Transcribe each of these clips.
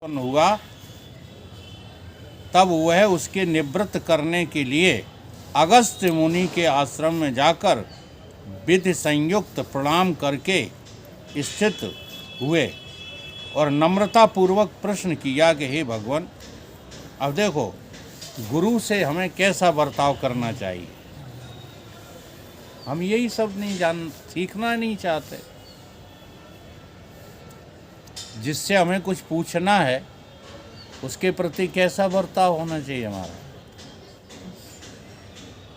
हुआ तब वह उसके निवृत्त करने के लिए अगस्त्य मुनि के आश्रम में जाकर विधि संयुक्त प्रणाम करके स्थित हुए और नम्रता पूर्वक प्रश्न किया कि हे भगवान, अब देखो गुरु से हमें कैसा बर्ताव करना चाहिए। हम यही सब नहीं सीखना नहीं चाहते। जिससे हमें कुछ पूछना है उसके प्रति कैसा बर्ताव होना चाहिए हमारा।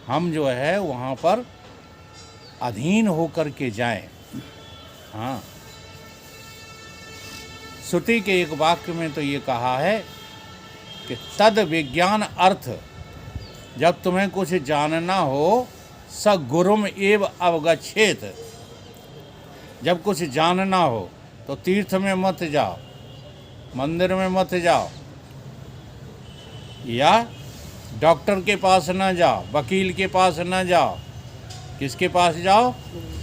हम जो है वहाँ पर अधीन होकर के जाएं। हाँ, श्रुति के एक वाक्य में तो ये कहा है कि तद विज्ञान अर्थ, जब तुम्हें कुछ जानना हो स गुरुम एव अवगच्छेत। जब कुछ जानना हो तो तीर्थ में मत जाओ, मंदिर में मत जाओ, या डॉक्टर के पास न जाओ, वकील के पास न जाओ। किसके पास जाओ?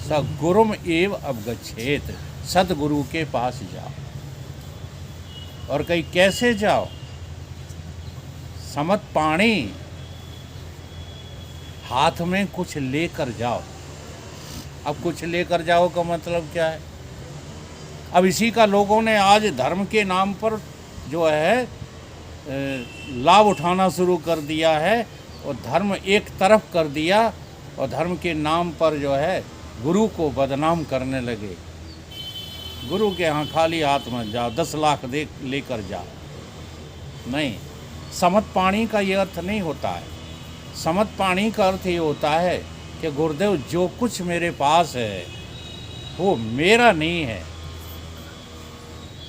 सद्गुरुम एव अवगच्छेत, सद्गुरु के पास जाओ। और कहीं कैसे जाओ? समत पाणी, हाथ में कुछ लेकर जाओ। अब कुछ लेकर जाओ का मतलब क्या है? अब इसी का लोगों ने आज धर्म के नाम पर जो है लाभ उठाना शुरू कर दिया है और धर्म एक तरफ कर दिया और धर्म के नाम पर जो है गुरु को बदनाम करने लगे। गुरु के यहाँ खाली हाथ मत जाओ, 10 लाख दे लेकर जाओ। नहीं, समत पाणी का ये अर्थ नहीं होता है। समत पाणी का अर्थ ये होता है कि गुरुदेव जो कुछ मेरे पास है वो मेरा नहीं है।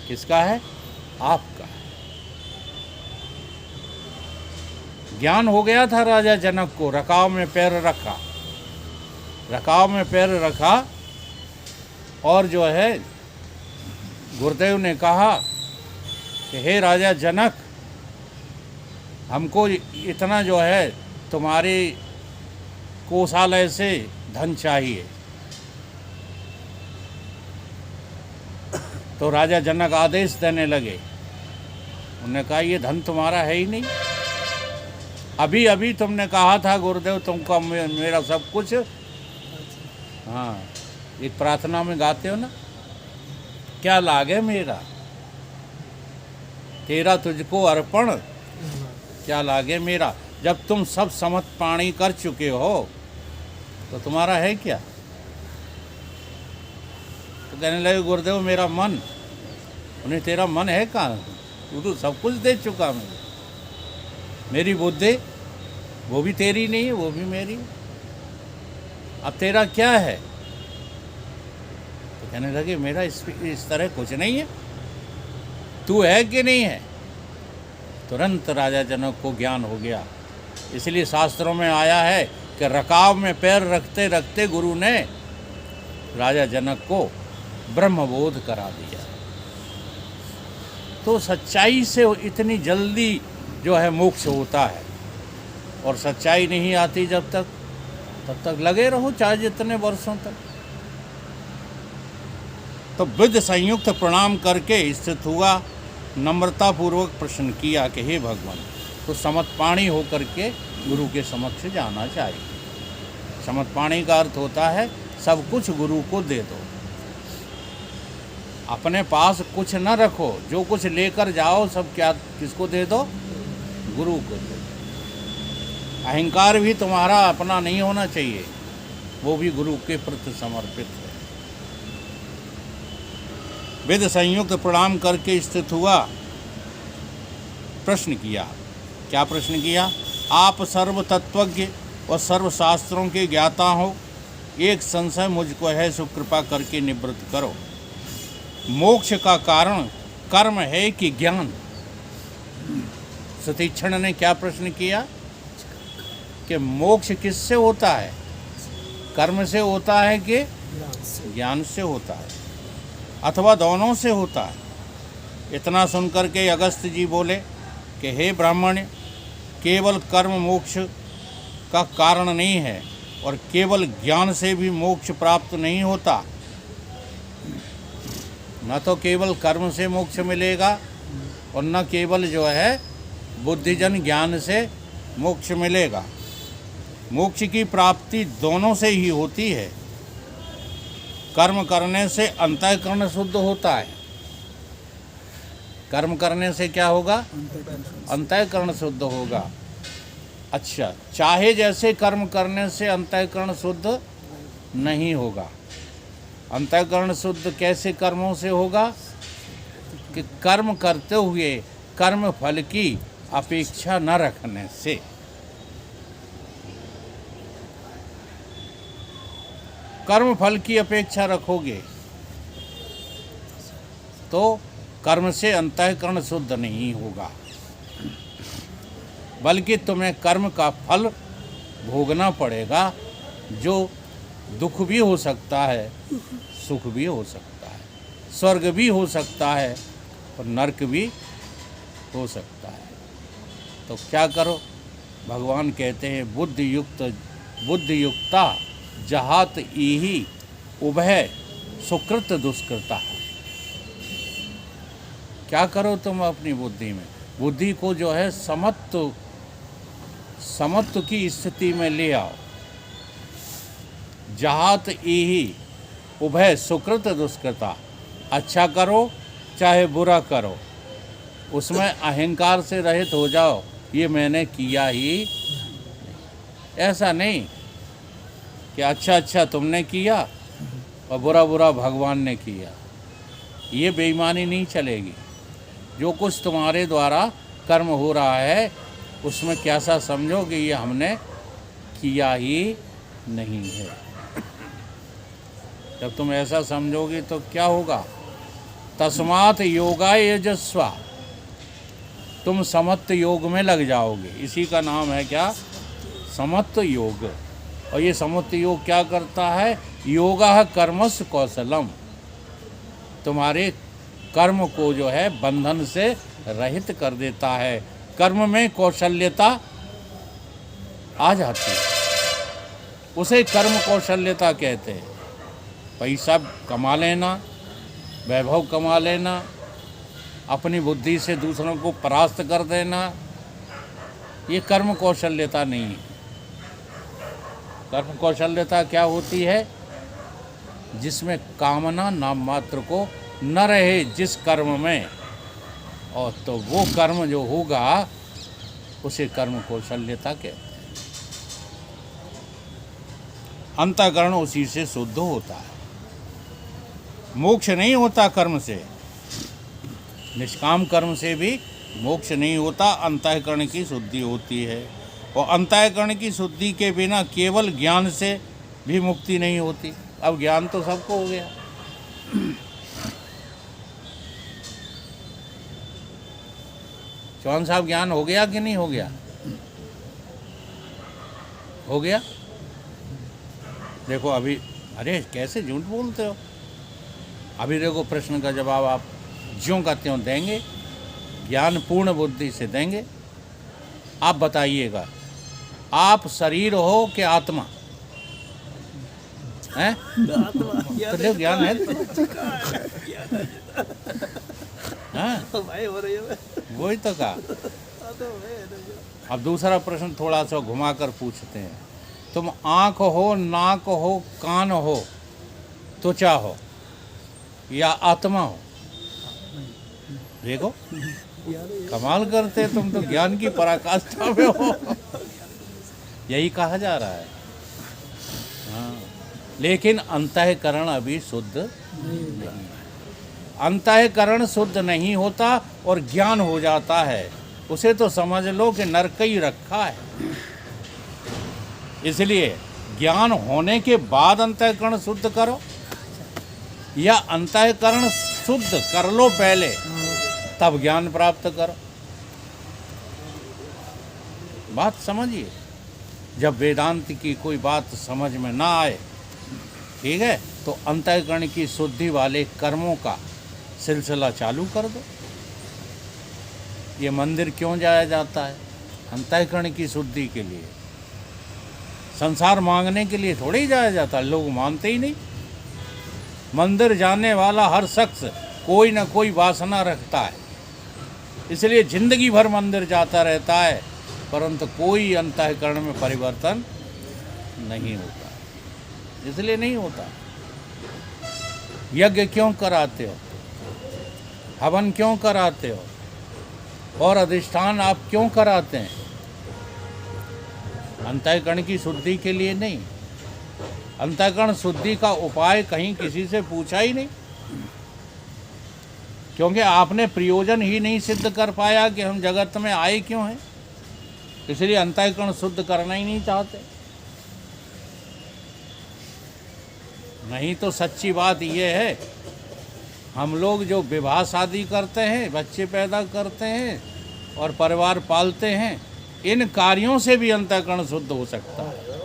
किसका है? आपका है। ज्ञान हो गया था राजा जनक को, रकाब में पैर रखा, रकाब में पैर रखा और जो है गुरुदेव ने कहा कि हे राजा जनक, हमको इतना जो है तुम्हारे कोषालय से धन चाहिए। तो राजा जनक आदेश देने लगे। उन्होंने कहा ये धन तुम्हारा है ही नहीं। अभी अभी तुमने कहा था गुरुदेव तुमको मेरा सब कुछ। हाँ, एक प्रार्थना में गाते हो ना, क्या लागे मेरा तेरा तुझको अर्पण, क्या लागे मेरा। जब तुम सब समत पाणी कर चुके हो तो तुम्हारा है क्या? तो कहने लगे गुरुदेव मेरा मन। उन्हें तेरा मन है कहाँ? तू तो सब कुछ दे चुका मुझे। मेरी बुद्धि वो भी तेरी नहीं है, वो भी मेरी। अब तेरा क्या है? तो कहने लगे मेरा इस तरह कुछ नहीं है। तू है कि नहीं है? तुरंत राजा जनक को ज्ञान हो गया। इसलिए शास्त्रों में आया है कि रकाब में पैर रखते रखते गुरु ने राजा जनक को ब्रह्मबोध करा दिया। तो सच्चाई से इतनी जल्दी जो है मोक्ष होता है, और सच्चाई नहीं आती जब तक, तब तक लगे रहो चाहे जितने वर्षों तक। तो विधि संयुक्त प्रणाम करके स्थित हुआ, नम्रता पूर्वक प्रश्न किया कि हे भगवान, तो समत पाणी होकर के गुरु के समक्ष जाना चाहिए। समत पाणी का अर्थ होता है सब कुछ गुरु को दे दो, अपने पास कुछ न रखो। जो कुछ लेकर जाओ सब क्या किसको दे दो? गुरु को दे दो। अहंकार भी तुम्हारा अपना नहीं होना चाहिए, वो भी गुरु के प्रति समर्पित है। विधि संयुक्त प्रणाम करके स्थित हुआ, प्रश्न किया। क्या प्रश्न किया? आप सर्व तत्वज्ञ और सर्व शास्त्रों के ज्ञाता हो, एक संशय मुझको है, सो कृपा करके निवृत्त करो। मोक्ष का कारण कर्म है कि ज्ञान? सुतीक्षण ने क्या प्रश्न किया कि मोक्ष किससे होता है? कर्म से होता है कि ज्ञान से होता है, अथवा दोनों से होता है? इतना सुनकर के अगस्त्य जी बोले कि हे ब्राह्मण, केवल कर्म मोक्ष का कारण नहीं है और केवल ज्ञान से भी मोक्ष प्राप्त नहीं होता। न तो केवल कर्म से मोक्ष मिलेगा और न केवल जो है बुद्धिजन ज्ञान से मोक्ष मिलेगा। मोक्ष की प्राप्ति दोनों से ही होती है। कर्म करने से अंतःकरण शुद्ध होता है। कर्म करने से क्या होगा? अंतःकरण शुद्ध होगा। अच्छा, चाहे जैसे कर्म करने से अंतःकरण शुद्ध नहीं होगा। अंतःकरण शुद्ध कैसे कर्मों से होगा? कि कर्म करते हुए कर्म फल की अपेक्षा न रखने से। कर्म फल की अपेक्षा रखोगे तो कर्म से अंतःकरण शुद्ध नहीं होगा, बल्कि तुम्हें कर्म का फल भोगना पड़ेगा, जो दुख भी हो सकता है, सुख भी हो सकता है, स्वर्ग भी हो सकता है और नरक भी हो सकता है। तो क्या करो? भगवान कहते हैं बुद्धि युक्ता जहात इहि उभय सुकृत दुष्कृता। क्या करो तुम अपनी बुद्धि में? बुद्धि को जो है समत्व की स्थिति में ले आओ। जहात इहि उभय सुकृत दुष्कृता। अच्छा करो चाहे बुरा करो, उसमें अहंकार से रहित हो जाओ, ये मैंने किया ही। ऐसा नहीं कि अच्छा तुमने किया और बुरा भगवान ने किया। ये बेईमानी नहीं चलेगी। जो कुछ तुम्हारे द्वारा कर्म हो रहा है उसमें कैसा समझो कि ये हमने किया ही नहीं है। जब तुम ऐसा समझोगे तो क्या होगा? तस्मात् योगाय यजस्वा। तुम समत्व योग में लग जाओगे। इसी का नाम है क्या? समत्व योग। और ये समत्व योग क्या करता है? योगः कर्मस्य कौशलम। तुम्हारे कर्म को जो है बंधन से रहित कर देता है। कर्म में कौशल्यता आ जाती है, उसे कर्म कौशल्यता कहते हैं। पैसा कमा लेना, वैभव कमा लेना, अपनी बुद्धि से दूसरों को परास्त कर देना, ये कर्म कौशल्यता नहीं है। कर्म कौशल्यता क्या होती है? जिसमें कामना नाम मात्र को न रहे जिस कर्म में, और तो वो कर्म जो होगा उसे कर्म कौशल्यता कहते हैं। अंतःकरण उसी से शुद्ध होता है। मोक्ष नहीं होता कर्म से। निष्काम कर्म से भी मोक्ष नहीं होता, अंतःकरण की शुद्धि होती है। और अंतःकरण की शुद्धि के बिना केवल ज्ञान से भी मुक्ति नहीं होती। अब ज्ञान तो सबको हो गया। चौहान साहब, ज्ञान हो गया कि नहीं हो गया? हो गया। देखो अभी, अरे कैसे झूठ बोलते हो? अभी देखो प्रश्न का जवाब आप ज्यों का त्यों देंगे, ज्ञान पूर्ण बुद्धि से देंगे। आप बताइएगा, आप शरीर हो कि आत्मा हैं? तो देखो ज्ञान है। हाँ, वही तो कहा। अब दूसरा प्रश्न थोड़ा सा घुमाकर पूछते हैं। तुम आँख हो, नाक हो, कान हो, त्वचा हो या आत्मा हो? देखो कमाल करते तुम तो, ज्ञान की पराकाष्ठा में हो। यही कहा जा रहा है। हाँ, लेकिन अंतःकरण अभी शुद्ध नहीं है। अंतःकरण शुद्ध नहीं होता और ज्ञान हो जाता है, उसे तो समझ लो कि नरक ही रखा है। इसलिए ज्ञान होने के बाद अंतःकरण शुद्ध करो, या अंतःकरण शुद्ध कर लो पहले, तब ज्ञान प्राप्त करो। बात समझिए। जब वेदांत की कोई बात समझ में ना आए, ठीक है, तो अंतःकरण की शुद्धि वाले कर्मों का सिलसिला चालू कर दो। ये मंदिर क्यों जाया जाता है? अंतःकरण की शुद्धि के लिए। संसार मांगने के लिए थोड़ी जाया जाता, लोग मानते ही नहीं। मंदिर जाने वाला हर शख्स कोई ना कोई वासना रखता है, इसलिए जिंदगी भर मंदिर जाता रहता है, परंतु कोई अंतःकरण में परिवर्तन नहीं होता। इसलिए नहीं होता। यज्ञ क्यों कराते हो, हवन क्यों कराते हो, और अधिष्ठान आप क्यों कराते हैं? अंतःकरण की शुद्धि के लिए नहीं। अंतःकरण शुद्धि का उपाय कहीं किसी से पूछा ही नहीं, क्योंकि आपने प्रयोजन ही नहीं सिद्ध कर पाया कि हम जगत में आए क्यों हैं, इसलिए अंतःकरण शुद्ध करना ही नहीं चाहते। नहीं तो सच्ची बात यह है, हम लोग जो विवाह शादी करते हैं, बच्चे पैदा करते हैं और परिवार पालते हैं, इन कार्यों से भी अंतःकरण शुद्ध हो सकता है।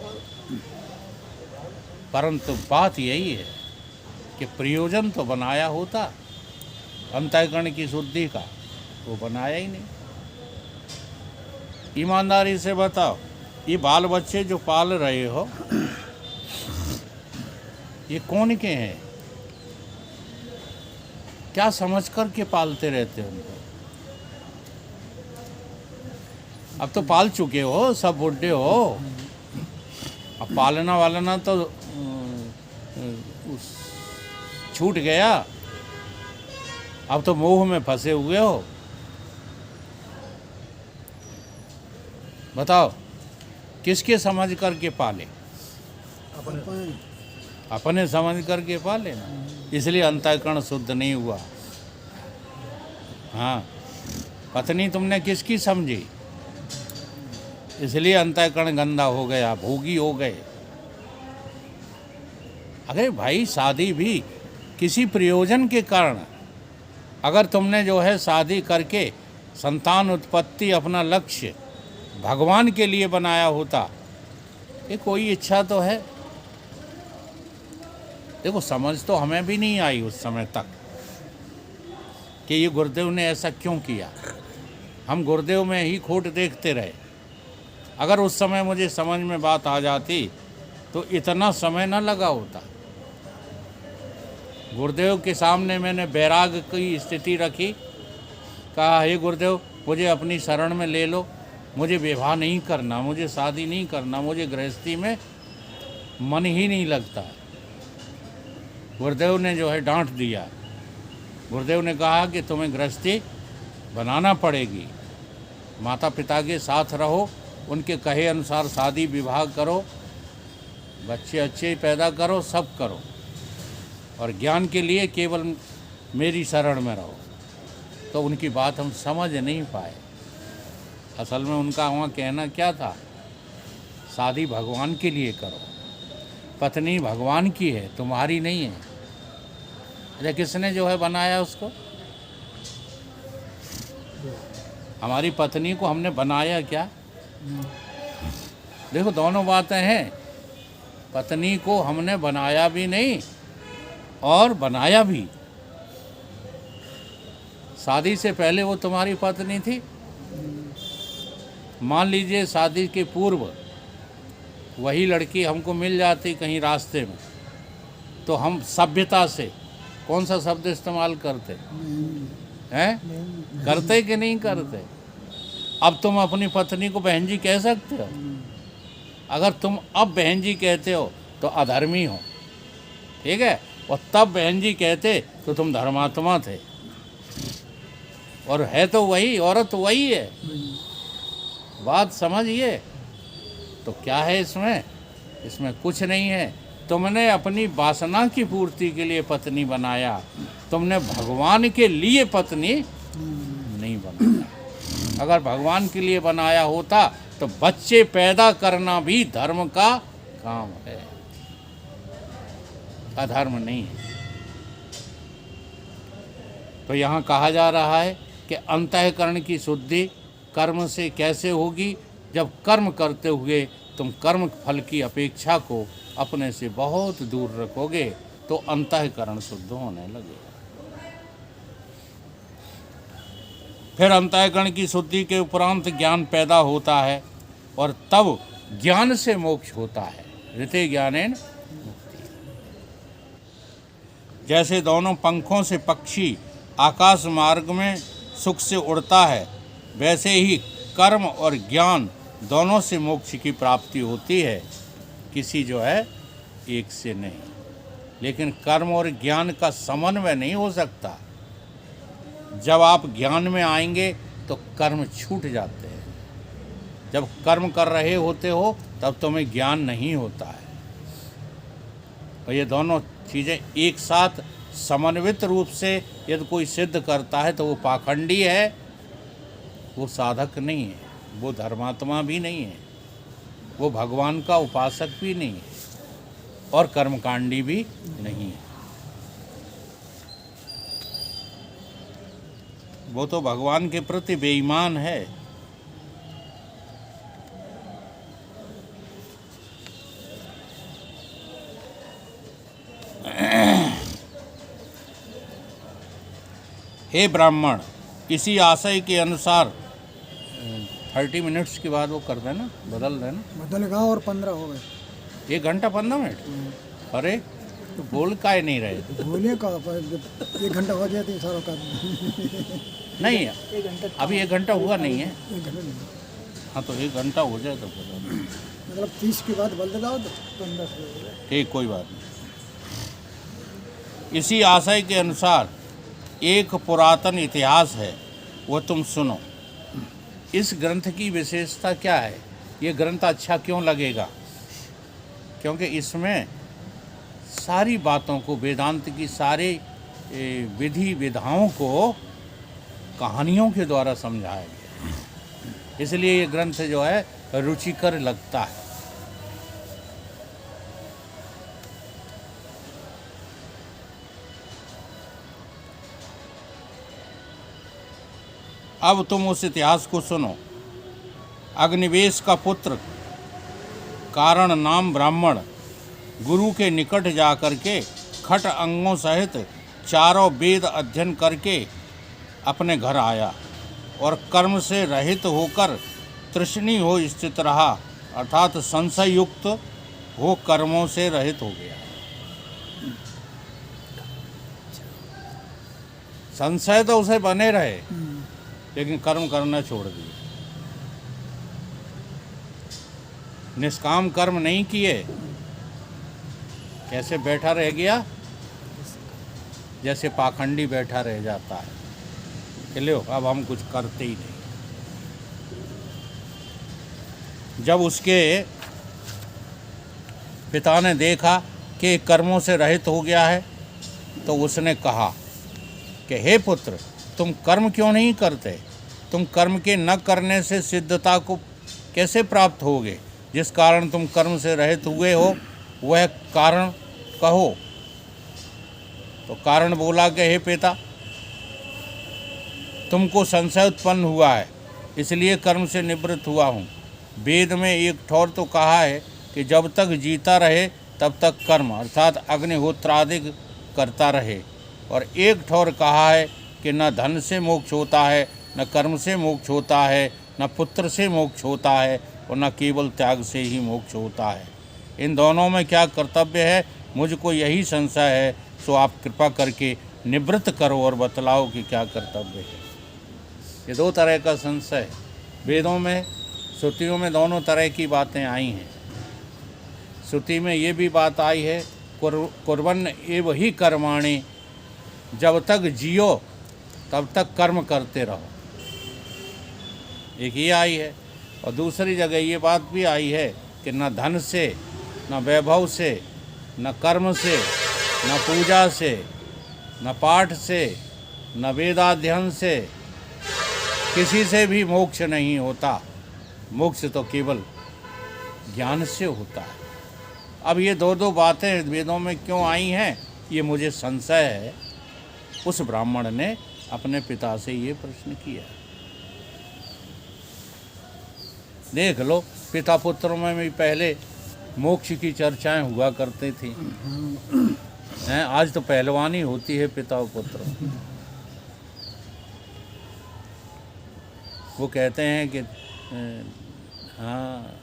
परंतु बात यही है कि प्रयोजन तो बनाया होता अंतःकरण की शुद्धि का, वो बनाया ही नहीं। ईमानदारी से बताओ, ये बाल बच्चे जो पाल रहे हो, ये कौन के हैं? क्या समझ कर के पालते रहते हो उनको? अब तो पाल चुके हो, सब बुढ़े हो, अब पालना वालना तो छूट गया, अब तो मोह में फंसे हुए हो। बताओ किसके समझ करके पाले? अपने समझ करके पाले ना, इसलिए अंतःकरण शुद्ध नहीं हुआ। हाँ, पत्नी तुमने किसकी समझी, इसलिए अंतःकरण गंदा हो गया, भोगी हो गए। अरे भाई, शादी भी किसी प्रयोजन के कारण, अगर तुमने जो है शादी करके संतान उत्पत्ति अपना लक्ष्य भगवान के लिए बनाया होता, ये कोई इच्छा तो है। देखो, समझ तो हमें भी नहीं आई उस समय तक कि ये गुरुदेव ने ऐसा क्यों किया। हम गुरुदेव में ही खोट देखते रहे। अगर उस समय मुझे समझ में बात आ जाती तो इतना समय न लगा होता। गुरुदेव के सामने मैंने बैराग की स्थिति रखी, कहा, हे गुरुदेव, मुझे अपनी शरण में ले लो, मुझे विवाह नहीं करना, मुझे शादी नहीं करना, मुझे गृहस्थी में मन ही नहीं लगता। गुरुदेव ने जो है डांट दिया। गुरुदेव ने कहा कि तुम्हें गृहस्थी बनाना पड़ेगी, माता पिता के साथ रहो, उनके कहे अनुसार शादी विवाह करो, बच्चे अच्छे पैदा करो, सब करो, और ज्ञान के लिए केवल मेरी शरण में रहो। तो उनकी बात हम समझ नहीं पाए। असल में उनका वहाँ कहना क्या था, शादी भगवान के लिए करो, पत्नी भगवान की है, तुम्हारी नहीं है। अरे किसने जो है बनाया उसको? हमारी पत्नी को हमने बनाया क्या? देखो, दोनों बातें हैं। पत्नी को हमने बनाया भी नहीं और बनाया भी। शादी से पहले वो तुम्हारी पत्नी थी। मान लीजिए शादी के पूर्व वही लड़की हमको मिल जाती कहीं रास्ते में, तो हम सभ्यता से कौन सा शब्द इस्तेमाल करते हैं? करते कि नहीं करते? अब तुम अपनी पत्नी को बहन जी कह सकते हो? अगर तुम अब बहन जी कहते हो तो अधर्मी हो, ठीक है, और तब बहन जी कहते तो तुम धर्मात्मा थे। और है तो वही, औरत वही है। बात समझिए। तो क्या है इसमें? इसमें कुछ नहीं है। तुमने अपनी वासना की पूर्ति के लिए पत्नी बनाया, तुमने भगवान के लिए पत्नी नहीं बनाया। अगर भगवान के लिए बनाया होता तो बच्चे पैदा करना भी धर्म का काम है, अधर्म नहीं है। तो यहाँ कहा जा रहा है कि अंतःकरण की शुद्धि कर्म से कैसे होगी? जब कर्म करते हुए तुम कर्म फल की अपेक्षा को अपने से बहुत दूर रखोगे तो अंतःकरण शुद्ध होने लगेगा। फिर अंतःकरण की शुद्धि के उपरांत ज्ञान पैदा होता है और तब ज्ञान से मोक्ष होता है। ऋते ज्ञानेन मुक्ति। जैसे दोनों पंखों से पक्षी आकाश मार्ग में सुख से उड़ता है, वैसे ही कर्म और ज्ञान दोनों से मोक्ष की प्राप्ति होती है, किसी जो है एक से नहीं। लेकिन कर्म और ज्ञान का समन्वय नहीं हो सकता। जब आप ज्ञान में आएंगे तो कर्म छूट जाते हैं। जब कर्म कर रहे होते हो तब तुम्हें ज्ञान नहीं होता है। और ये दोनों चीज़ें एक साथ समन्वित रूप से यदि कोई सिद्ध करता है तो वो पाखंडी है, वो साधक नहीं है, वो धर्मात्मा भी नहीं है, वो भगवान का उपासक भी नहीं है और कर्मकांडी भी नहीं है। वो तो भगवान के प्रति बेईमान है। हे ब्राह्मण, इसी आशय के अनुसार 30 मिनट्स के बाद वो कर देना, बदल देना। बदल गया और 15 हो गए। 1 घंटा 15 मिनट? अरे तो बोल काहे नहीं रहे? बोलिए का 1 घंटा हो जाए तो सारा काम नहीं, अभी 1 घंटा हुआ नहीं है। 1 घंटा नहीं, हाँ तो 1 घंटा हो जाए तो बता। मतलब 30 के बाद बदल जाओ तो 15 से हो जाए। ठीक, कोई बात नहीं। इसी आशय के अनुसार एक पुरातन इतिहास है, वो तुम सुनो। इस ग्रंथ की विशेषता क्या है? ये ग्रंथ अच्छा क्यों लगेगा? क्योंकि इसमें सारी बातों को, वेदांत की सारी विधि विधाओं को कहानियों के द्वारा समझाया गया, इसलिए ये ग्रंथ जो है रुचिकर लगता है। अब तुम उस इतिहास को सुनो। अग्निवेश का पुत्र कारण नाम ब्राह्मण गुरु के निकट जाकर के खट अंगों सहित चारों वेद अध्ययन करके अपने घर आया और कर्म से रहित होकर तृष्णी हो स्थित रहा, अर्थात संशय युक्त हो कर्मों से रहित हो गया। संशय तो उसे बने रहे लेकिन कर्म करना छोड़ दिए। निष्काम कर्म नहीं किए, कैसे बैठा रह गया? जैसे पाखंडी बैठा रह जाता है कि लो अब हम कुछ करते ही नहीं। जब उसके पिता ने देखा कि कर्मों से रहित हो गया है तो उसने कहा कि हे पुत्र, तुम कर्म क्यों नहीं करते? तुम कर्म के न करने से सिद्धता को कैसे प्राप्त होगे? जिस कारण तुम कर्म से रहित हुए हो वह कारण कहो। तो कारण बोला कि हे पिता, तुमको संशय उत्पन्न हुआ है, इसलिए कर्म से निवृत्त हुआ हूँ। वेद में एक ठौर तो कहा है कि जब तक जीता रहे तब तक कर्म अर्थात अग्निहोत्रादिक करता रहे, और एक ठौर कहा है कि न धन से मोक्ष होता है, न कर्म से मोक्ष होता है, न पुत्र से मोक्ष होता है, और न केवल त्याग से ही मोक्ष होता है। इन दोनों में क्या कर्तव्य है? मुझको यही संशय है, सो आप कृपा करके निवृत्त करो और बतलाओ कि क्या कर्तव्य है। ये 2 तरह का संशय है। वेदों में, श्रुतियों में दोनों तरह की बातें आई हैं। श्रुति में ये भी बात आई है, कुर्वन् एव हि कर्माणि, जब तक जियो तब तक कर्म करते रहो, एक ये आई है। और दूसरी जगह ये बात भी आई है कि न धन से, न वैभव से, न कर्म से, न पूजा से, न पाठ से, न वेदाध्ययन से, किसी से भी मोक्ष नहीं होता। मोक्ष तो केवल ज्ञान से होता है। अब ये 2 बातें वेदों में क्यों आई हैं, ये मुझे संशय है। उस ब्राह्मण ने अपने पिता से ये प्रश्न किया। देख लो, पिता पुत्रों में भी पहले मोक्ष की चर्चाएं हुआ करती थी हैं, आज तो पहलवानी होती है पिता और पुत्र। वो कहते हैं कि हाँ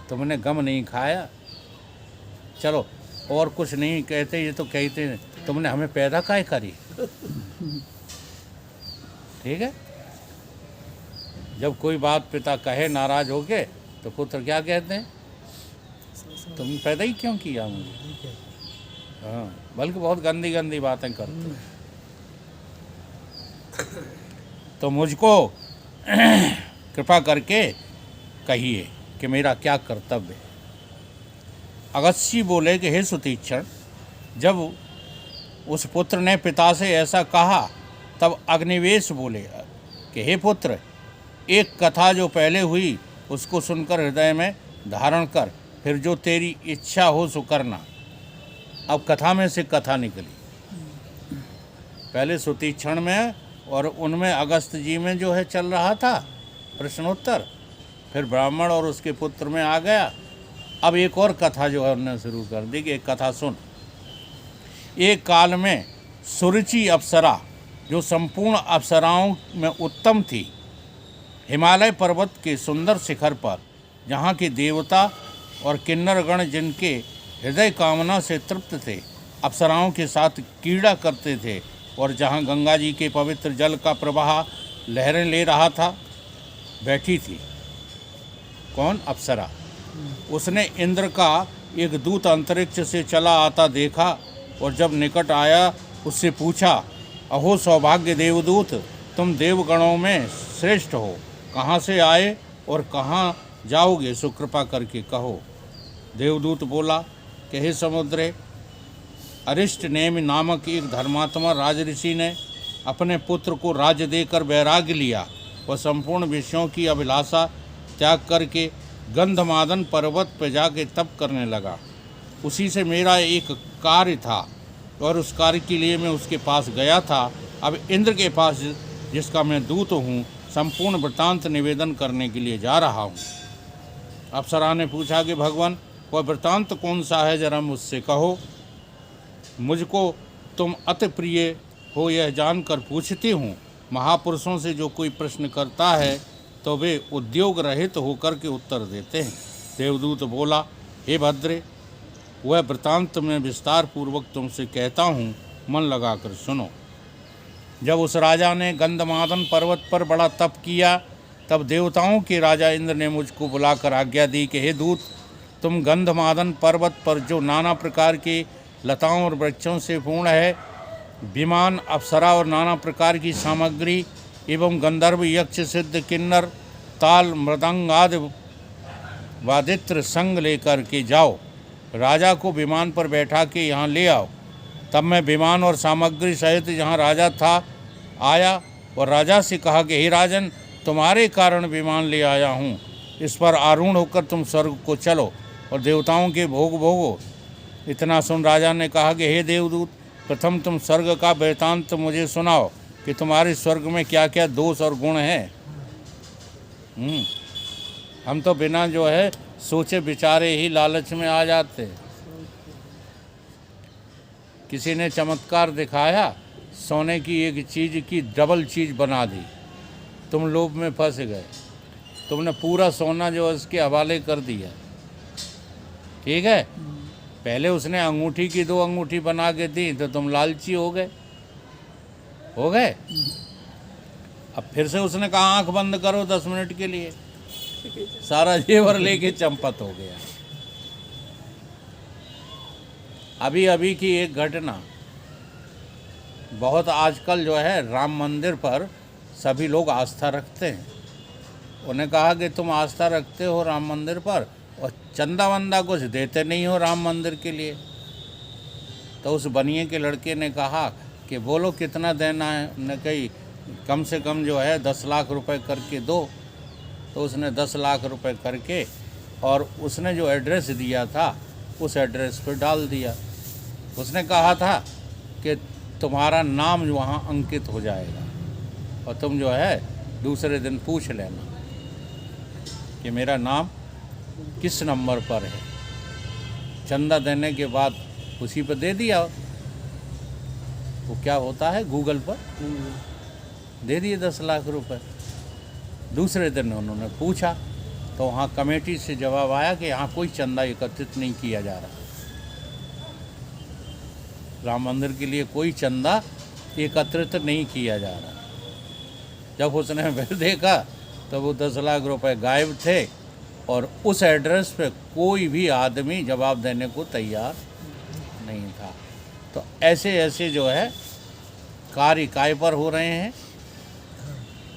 तुमने गम नहीं खाया, चलो और कुछ नहीं कहते, ये तो कहते हैं तुमने हमें पैदा काहे करी। ठीक है, जब कोई बात पिता कहे नाराज होके तो पुत्र क्या कहते हैं, तुम पैदा ही क्यों किया मुझे। हाँ, बल्कि बहुत गंदी गंदी बातें करते हैं। तो मुझको कृपा करके कहिए कि मेरा क्या कर्तव्य है। अगस्त्य बोले कि हे सुतीक्षण, जब उस पुत्र ने पिता से ऐसा कहा तब अग्निवेश बोले कि हे पुत्र, एक कथा जो पहले हुई उसको सुनकर हृदय में धारण कर, फिर जो तेरी इच्छा हो सो करना। अब कथा में से कथा निकली, पहले सुतीक्षण में और उनमें अगस्त जी में जो है चल रहा था प्रश्नोत्तर, फिर ब्राह्मण और उसके पुत्र में आ गया। अब एक और कथा जो है उन्होंने शुरू कर दी कि एक कथा सुन। एक काल में सुरुचि अप्सरा, जो संपूर्ण अप्सराओं में उत्तम थी, हिमालय पर्वत के सुंदर शिखर पर, जहाँ के देवता और किन्नरगण जिनके हृदय कामना से तृप्त थे, अप्सराओं के साथ क्रीड़ा करते थे, और जहाँ गंगा जी के पवित्र जल का प्रवाह लहरें ले रहा था, बैठी थी। कौन? अप्सरा। उसने इंद्र का एक दूत अंतरिक्ष से चला आता देखा, और जब निकट आया उससे पूछा, अहो सौभाग्य देवदूत, तुम देवगणों में श्रेष्ठ हो, कहाँ से आए और कहाँ जाओगे, सो कृपा करके कहो। देवदूत बोला कि हे समुद्रे, अरिष्ट नेमि नामक एक धर्मात्मा राजऋषि ने अपने पुत्र को राज्य देकर वैराग्य लिया। वह संपूर्ण विषयों की अभिलाषा त्याग करके गंधमादन पर्वत पर जाके तप करने लगा। उसी से मेरा एक कार्य था और उस कार्य के लिए मैं उसके पास गया था। अब इंद्र के पास, जिसका मैं दूत हूँ, संपूर्ण वृत्तांत निवेदन करने के लिए जा रहा हूँ। अप्सरा ने पूछा कि भगवान, वह वृत्तांत कौन सा है, जरा मुझसे कहो। मुझको तुम अति प्रिय हो यह जानकर पूछती हूँ। महापुरुषों से जो कोई प्रश्न करता है तो वे उद्योग रहित होकर के उत्तर देते हैं। देवदूत बोला, हे भद्रे, वह वृत्तांत में विस्तार पूर्वक तुमसे कहता हूँ, मन लगाकर सुनो। जब उस राजा ने गंधमादन पर्वत पर बड़ा तप किया, तब देवताओं के राजा इंद्र ने मुझको बुलाकर आज्ञा दी कि हे दूत, तुम गंधमादन पर्वत पर जो नाना प्रकार के लताओं और वृक्षों से पूर्ण है, विमान, अप्सरा और नाना प्रकार की सामग्री एवं गंधर्व, यक्ष, सिद्ध, किन्नर, ताल, मृदंग आदि वादित्र संग लेकर के जाओ। राजा को विमान पर बैठा के यहाँ ले आओ। तब मैं विमान और सामग्री सहित जहाँ राजा था आया और राजा से कहा कि हे राजन, तुम्हारे कारण विमान ले आया हूँ, इस पर आरूढ़ होकर तुम स्वर्ग को चलो और देवताओं के भोग भोगो। इतना सुन राजा ने कहा कि हे देवदूत, प्रथम तुम स्वर्ग का वृत्तांत मुझे सुनाओ कि तुम्हारे स्वर्ग में क्या क्या दोष और गुण हैं। हम तो बिना जो है सोचे विचारे ही लालच में आ जाते। किसी ने चमत्कार दिखाया, सोने की एक चीज़ की डबल चीज़ बना दी, तुम लोभ में फंस गए, तुमने पूरा सोना जो है उसके हवाले कर दिया। ठीक है, पहले उसने अंगूठी की 2 अंगूठी बना के दी तो तुम लालची हो गए। अब फिर से उसने कहा आंख बंद करो 10 मिनट के लिए, सारा जेवर लेके चंपत हो गया। अभी अभी की एक घटना, बहुत आजकल जो है राम मंदिर पर सभी लोग आस्था रखते हैं। उन्हें कहा कि तुम आस्था रखते हो राम मंदिर पर और चंदा वंदा कुछ देते नहीं हो राम मंदिर के लिए। तो उस बनिए के लड़के ने कहा कि बोलो कितना देना है। उन्होंने कही कम से कम जो है 10 लाख रुपए करके दो। तो उसने 10 लाख रुपए करके और उसने जो एड्रेस दिया था उस एड्रेस पर डाल दिया। उसने कहा था कि तुम्हारा नाम वहाँ अंकित हो जाएगा और तुम जो है दूसरे दिन पूछ लेना कि मेरा नाम किस नंबर पर है। चंदा देने के बाद उसी पर दे दिया। वो क्या होता है गूगल पर दे दिए 10 लाख रुपए। दूसरे दिन उन्होंने पूछा तो वहाँ कमेटी से जवाब आया कि यहाँ कोई चंदा एकत्रित नहीं किया जा रहा। राम मंदिर के लिए कोई चंदा एकत्रित नहीं किया जा रहा। जब उसने बिल देखा तो वो 10 लाख रुपए गायब थे और उस एड्रेस पे कोई भी आदमी जवाब देने को तैयार नहीं था। तो ऐसे ऐसे जो है कार्य काय पर हो रहे हैं,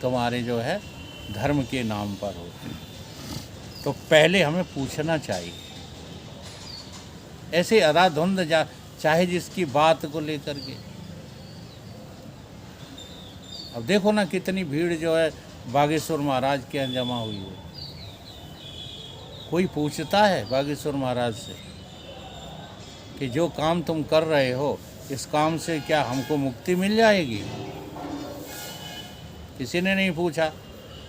तुम्हारे जो है धर्म के नाम पर हो रहे हैं। तो पहले हमें पूछना चाहिए, ऐसे अराधुंध चाहे जिसकी बात को लेकर के। अब देखो ना कितनी भीड़ जो है बागेश्वर महाराज के यहाँ जमा हुई है। कोई पूछता है बागेश्वर महाराज से कि जो काम तुम कर रहे हो इस काम से क्या हमको मुक्ति मिल जाएगी? किसी ने नहीं पूछा।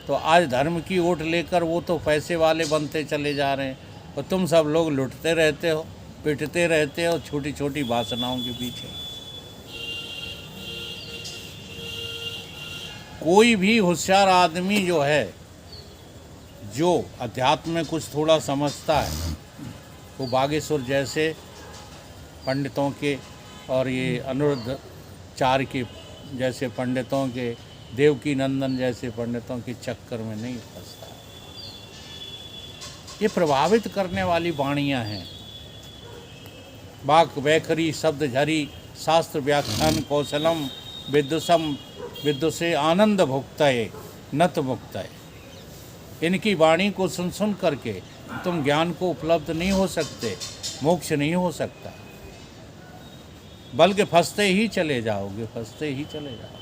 तो आज धर्म की ओट लेकर वो तो पैसे वाले बनते चले जा रहे हैं और तुम सब लोग लुटते रहते हो, पिटते रहते हो छोटी छोटी वासनाओं के पीछे। कोई भी होशियार आदमी जो है, जो अध्यात्म में कुछ थोड़ा समझता है, वो बागेश्वर जैसे पंडितों के और ये अनुरुद्धाचार्य के जैसे पंडितों के, देवकी नंदन जैसे पंडितों के चक्कर में नहीं फंसता। ये प्रभावित करने वाली वाणियाँ हैं। वाक वैखरी शब्द झरी शास्त्र व्याख्यान कौशलम विदुषम विदुषे आनंद भुक्तये नत मुक्तये। इनकी वाणी को सुन सुन करके तुम ज्ञान को उपलब्ध नहीं हो सकते, मोक्ष नहीं हो सकता, बल्कि फंसते ही चले जाओगे, फंसते ही चले जाओगे।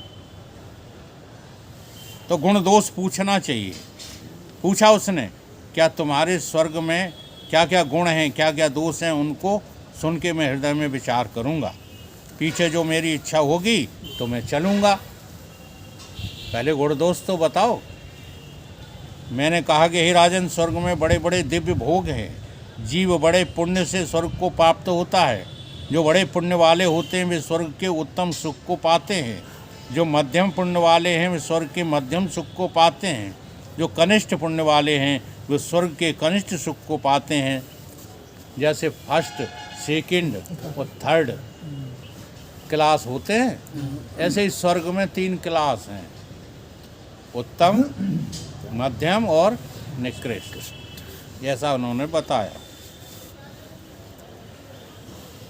तो गुण दोष पूछना चाहिए। पूछा उसने, क्या तुम्हारे स्वर्ग में क्या क्या गुण हैं, क्या क्या दोष हैं, उनको सुन के मैं हृदय में विचार करूँगा। पीछे जो मेरी इच्छा होगी तो मैं चलूँगा। पहले गुण दोष तो बताओ। मैंने कहा कि हे राजन, स्वर्ग में बड़े बड़े दिव्य भोग हैं। जीव बड़े पुण्य से स्वर्ग को प्राप्त होता है। जो बड़े पुण्य वाले होते हैं वे स्वर्ग के उत्तम सुख को पाते हैं। जो मध्यम पुण्य वाले हैं वे स्वर्ग के मध्यम सुख को पाते हैं। जो कनिष्ठ पुण्य वाले हैं वे स्वर्ग के कनिष्ठ सुख को पाते हैं। जैसे फर्स्ट, सेकंड और थर्ड क्लास होते हैं, ऐसे ही स्वर्ग में 3 क्लास हैं, उत्तम, मध्यम और निकृष्ट। ऐसा उन्होंने बताया।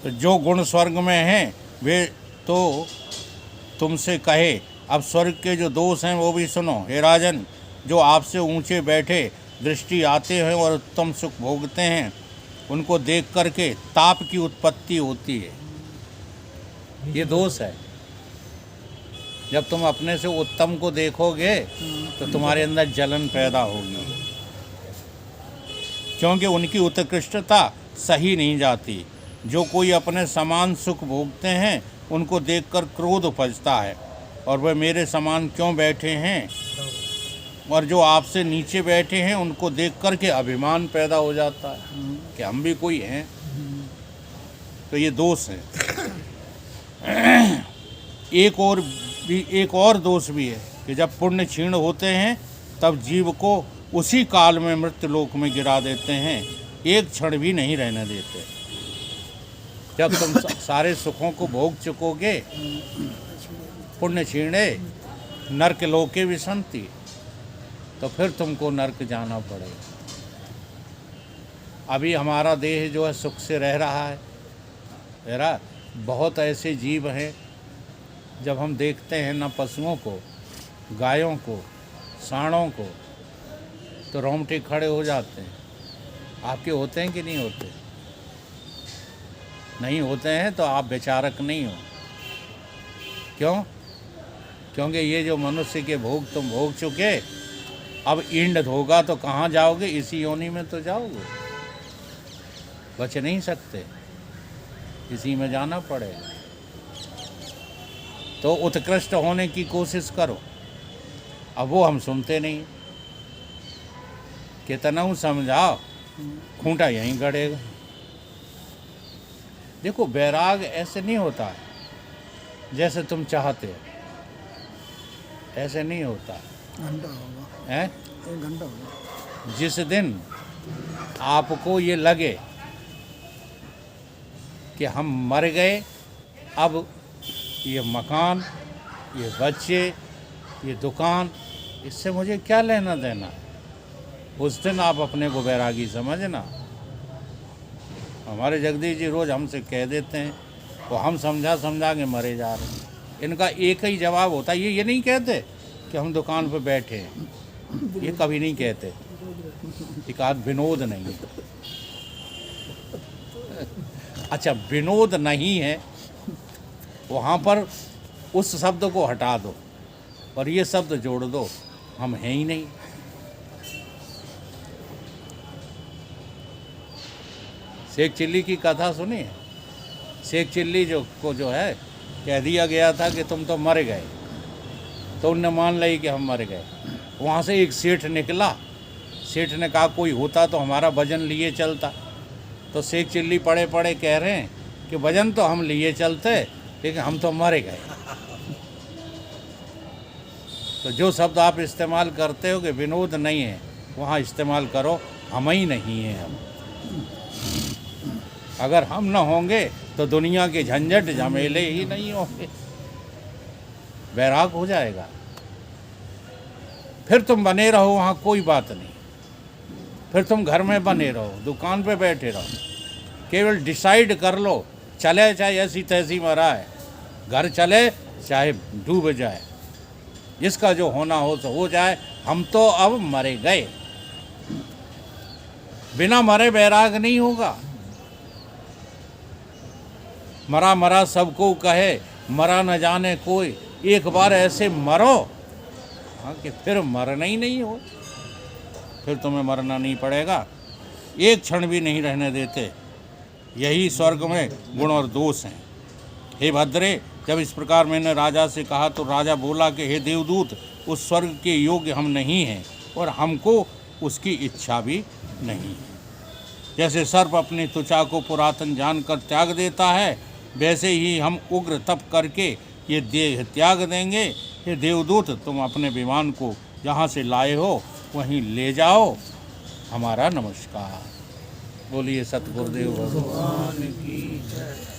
तो जो गुण स्वर्ग में हैं वे तो तुमसे कहे। अब स्वर्ग के जो दोष हैं वो भी सुनो। हे राजन, जो आपसे ऊंचे बैठे दृष्टि आते हैं और उत्तम सुख भोगते हैं, उनको देख करके ताप की उत्पत्ति होती है। ये दोष है। जब तुम अपने से उत्तम को देखोगे तो तुम्हारे अंदर जलन पैदा होगी, क्योंकि उनकी उत्कृष्टता सही नहीं जाती। जो कोई अपने समान सुख भोगते हैं उनको देखकर क्रोध उपजता है और वह मेरे समान क्यों बैठे हैं, और जो आपसे नीचे बैठे हैं उनको देख कर के अभिमान पैदा हो जाता है कि हम भी कोई हैं। तो ये दोष है। एक और दोष भी है कि जब पुण्य क्षीण होते हैं तब जीव को उसी काल में मृत्यु लोक में गिरा देते हैं, एक क्षण भी नहीं रहने देते। जब तुम सारे सुखों को भोग चुकोगे, पुण्य क्षीणे नरक लोके विसंति, तो फिर तुमको नरक जाना पड़ेगा। अभी हमारा देह जो है सुख से रह रहा है। मेरा बहुत ऐसे जीव हैं, जब हम देखते हैं ना पशुओं को, गायों को, सांडों को, तो रोंगटे खड़े हो जाते हैं। आपके होते हैं कि नहीं होते? नहीं होते हैं तो आप विचारक नहीं हो। क्यों? क्योंकि ये जो मनुष्य के भोग तुम भोग चुके, अब इंड होगा तो कहाँ जाओगे? इसी योनि में तो जाओगे, बच नहीं सकते, इसी में जाना पड़ेगा। तो उत्कृष्ट होने की कोशिश करो। अब वो हम सुनते नहीं। कितना हूँ समझाओ, खूंटा यहीं गड़ेगा। देखो, बैराग ऐसे नहीं होता है जैसे तुम चाहते हो, ऐसे नहीं होता घंटा होगा है। 1 घंटा होगा। जिस दिन आपको ये लगे कि हम मर गए, अब ये मकान, ये बच्चे, ये दुकान, इससे मुझे क्या लेना देना। उस दिन आप अपने को बैरागी समझना। हमारे जगदीश जी रोज़ हमसे कह देते हैं, तो हम समझा समझा के मरे जा रहे हैं। इनका एक ही जवाब होता है, ये नहीं कहते कि हम दुकान पर बैठे हैं, ये कभी नहीं कहते। एक आध विनोद नहीं है। अच्छा, विनोद नहीं है, वहाँ पर उस शब्द को हटा दो और ये शब्द जोड़ दो, हम हैं ही नहीं। शेख चिल्ली की कथा सुनी है? शेख चिल्ली जो है कह दिया गया था कि तुम तो मर गए, तो उनने मान ली कि हम मर गए। वहाँ से एक सेठ निकला, सेठ ने कहा कोई होता तो हमारा वजन लिए चलता। तो शेख चिल्ली पड़े पड़े कह रहे हैं कि वजन तो हम लिए चलते, लेकिन हम तो मर गए। तो जो शब्द आप इस्तेमाल करते हो कि विनोद नहीं है, वहाँ इस्तेमाल करो हम ही नहीं हैं। हम अगर हम न होंगे तो दुनिया के झंझट झमेले ही नहीं होंगे, बैराग हो जाएगा। फिर तुम बने रहो वहाँ, कोई बात नहीं। फिर तुम घर में बने रहो, दुकान पे बैठे रहो, केवल डिसाइड कर लो, चले चाहे ऐसी तैसी मरा है, घर चले चाहे डूब जाए, जिसका जो होना हो तो हो जाए। हम तो अब मरे गए, बिना मरे बैराग नहीं होगा। मरा मरा सबको कहे, मरा न जाने कोई, एक बार ऐसे मरो हाँ कि फिर मरना ही नहीं हो, फिर तुम्हें मरना नहीं पड़ेगा। एक क्षण भी नहीं रहने देते, यही स्वर्ग में गुण और दोष हैं। हे भद्रे, जब इस प्रकार मैंने राजा से कहा तो राजा बोला कि हे देवदूत, उस स्वर्ग के योग्य हम नहीं हैं और हमको उसकी इच्छा भी नहीं है। जैसे सर्प अपनी त्वचा को पुरातन जानकर त्याग देता है, वैसे ही हम उग्र तप करके ये देह त्याग देंगे। हे देवदूत, तुम अपने विमान को जहाँ से लाए हो वहीं ले जाओ। हमारा नमस्कार। बोलिए सतगुरुदेव भगवान की जय।